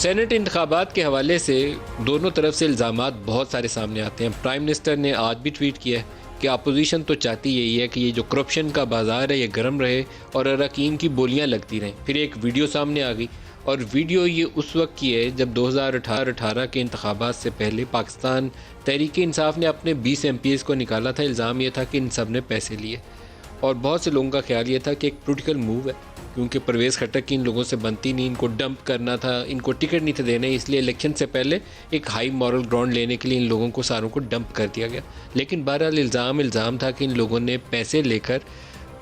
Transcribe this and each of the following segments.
Saint انتخابات کے حوالے سے دونوں طرف سے الزامات بہت سارے سامنے آتے ہیں۔ پرائم منسٹر نے آج بھی ٹویٹ کیا ہے کہ اپوزیشن تو چاہتی یہی ہے کہ یہ جو کرپشن کا بازار ہے یہ گرم رہے اور اراکین کی بولیاں لگتی رہیں۔ پھر ایک ویڈیو سامنے آ گئی، اور ویڈیو یہ اس وقت کی ہے جب 2018 کے انتخابات سے پہلے پاکستان تحریک انصاف نے اپنے 20 MPs کو نکالا تھا۔ الزام یہ تھا کہ ان سب نے پیسے لیے، اور بہت سے لوگوں کا خیال یہ تھا کہ ایک پولیٹیکل موو ہے، کیونکہ پرویز خٹک کی ان لوگوں سے بنتی نہیں، ان کو ڈمپ کرنا تھا، ان کو ٹکٹ نہیں تھے دینے، اس لیے الیکشن سے پہلے ایک ہائی مورل گراؤنڈ لینے کے لیے ان لوگوں کو ساروں کو ڈمپ کر دیا گیا۔ لیکن بہرحال الزام تھا کہ ان لوگوں نے پیسے لے کر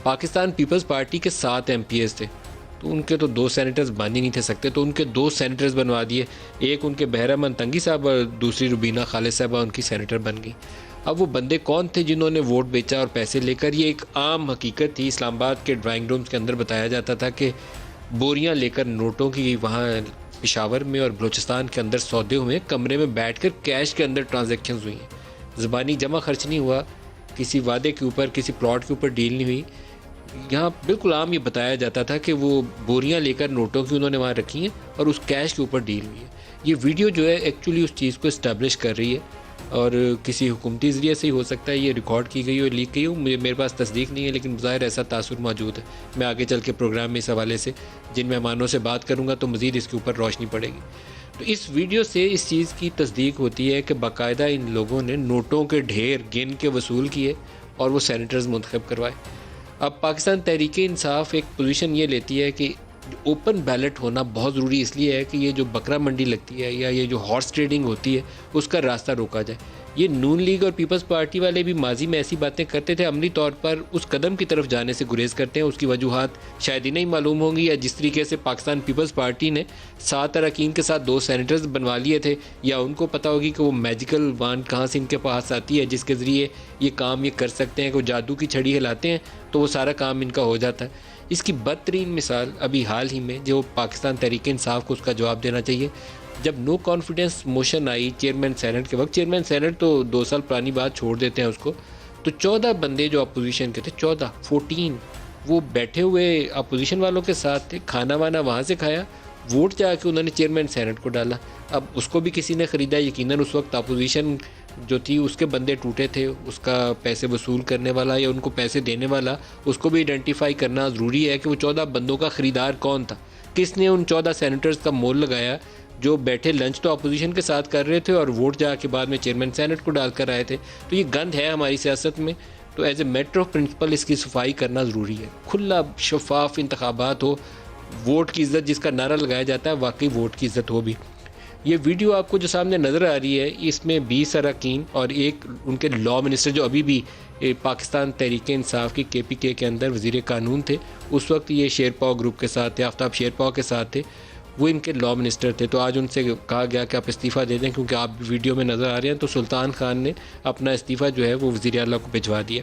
پاکستان پیپلز پارٹی کے 7 MPs تھے، تو ان کے تو 2 سینیٹرز بن ہی نہیں تھے سکتے، تو ان کے 2 سینیٹرز بنوا دیے، ایک ان کے بہرامند تنگی صاحب اور دوسری روبینہ خالد صاحبہ ان کی سینیٹر بن گئی۔ اب وہ بندے کون تھے جنہوں نے ووٹ بیچا اور پیسے لے کر؟ یہ ایک عام حقیقت تھی۔ اسلام آباد کے ڈرائنگ رومز کے اندر بتایا جاتا تھا کہ بوریاں لے کر نوٹوں کی وہاں پشاور میں اور بلوچستان کے اندر سودے ہوئے، کمرے میں بیٹھ کر کیش کے اندر ٹرانزیکشنز ہوئی ہیں، زبانی جمع خرچ نہیں ہوا، کسی وعدے کے اوپر کسی پلاٹ کے اوپر ڈیل نہیں ہوئی۔ یہاں بالکل عام یہ بتایا جاتا تھا کہ وہ بوریاں لے کر نوٹوں کی انہوں نے وہاں رکھی ہیں اور اس کیش کے اوپر ڈیل ہوئی ہے۔ یہ ویڈیو جو ہے ایکچولی اس چیز کو اسٹیبلش کر رہی ہے، اور کسی حکومتی ذریعے سے ہی ہو سکتا ہے یہ ریکارڈ کی گئی ہو، لیک کی ہو، میرے پاس تصدیق نہیں ہے، لیکن ظاہر ایسا تاثر موجود ہے۔ میں آگے چل کے پروگرام میں اس حوالے سے جن مہمانوں سے بات کروں گا تو مزید اس کے اوپر روشنی پڑے گی۔ تو اس ویڈیو سے اس چیز کی تصدیق ہوتی ہے کہ باقاعدہ ان لوگوں نے نوٹوں کے ڈھیر گن کے وصول کیے اور وہ سینیٹرز منتخب کروائے۔ اب پاکستان تحریک انصاف ایک پوزیشن یہ لیتی ہے کہ اوپن بیلٹ ہونا بہت ضروری اس لیے ہے کہ یہ جو بکرا منڈی لگتی ہے یا یہ جو ہارس ٹریڈنگ ہوتی ہے اس کا راستہ روکا جائے۔ یہ نون لیگ اور پیپلز پارٹی والے بھی ماضی میں ایسی باتیں کرتے تھے، عملی طور پر اس قدم کی طرف جانے سے گریز کرتے ہیں۔ اس کی وجوہات شاید ہی نہیں معلوم ہوں گی، یا جس طریقے سے پاکستان پیپلز پارٹی نے 7 اراکین کے ساتھ 2 سینیٹرز بنوا لیے تھے، یا ان کو پتہ ہوگی کہ وہ میجیکل وانڈ کہاں سے ان کے پاس آتی ہے جس کے ذریعے یہ کام یہ کر سکتے ہیں کہ وہ جادو کی چھڑی ہلاتے ہیں تو وہ سارا کام ان کا ہو جاتا ہے۔ اس کی بدترین مثال ابھی حال ہی میں جو پاکستان تحریک انصاف کو اس کا جواب دینا چاہیے، جب نو کانفیڈنس موشن آئی چیئرمین سینٹ کے وقت، چیئرمین سینٹ تو 2 سال پرانی بات چھوڑ دیتے ہیں اس کو، تو 14 بندے جو اپوزیشن کے تھے، 14 وہ بیٹھے ہوئے اپوزیشن والوں کے ساتھ تھے، کھانا وانا وہاں سے کھایا، ووٹ جا کے انہوں نے چیئرمین سینٹ کو ڈالا۔ اب اس کو بھی کسی نے خریدا، یقیناً اس وقت اپوزیشن جو تھی اس کے بندے ٹوٹے تھے، اس کا پیسے وصول کرنے والا یا ان کو پیسے دینے والا، اس کو بھی آئیڈینٹیفائی کرنا ضروری ہے کہ وہ 14 بندوں کا خریدار کون تھا، کس نے ان 14 سینیٹرز کا مول لگایا جو بیٹھے لنچ تو اپوزیشن کے ساتھ کر رہے تھے اور ووٹ جا کے بعد میں چیئرمین سینٹ کو ڈال کر آئے تھے۔ تو یہ گند ہے ہماری سیاست میں، تو as a matter of principle اس کی صفائی کرنا ضروری ہے۔ کھلا شفاف انتخابات ہو، ووٹ کی عزت جس کا نعرہ لگایا جاتا ہے، واقعی ووٹ کی عزت ہو بھی۔ یہ ویڈیو آپ کو جو سامنے نظر آ رہی ہے، اس میں 20 اراکین اور ایک ان کے لا منسٹر جو ابھی بھی پاکستان تحریک انصاف کی KPK کے اندر وزیر قانون تھے، اس وقت یہ شیرپاؤ گروپ کے ساتھ تھے، آفتاب شیرپاؤ کے ساتھ تھے، وہ ان کے لا منسٹر تھے۔ تو آج ان سے کہا گیا کہ آپ استعفیٰ دے دیں، کیونکہ آپ ویڈیو میں نظر آ رہے ہیں، تو سلطان خان نے اپنا استعفیٰ جو ہے وہ وزیر اعلیٰ کو بھجوا دیا۔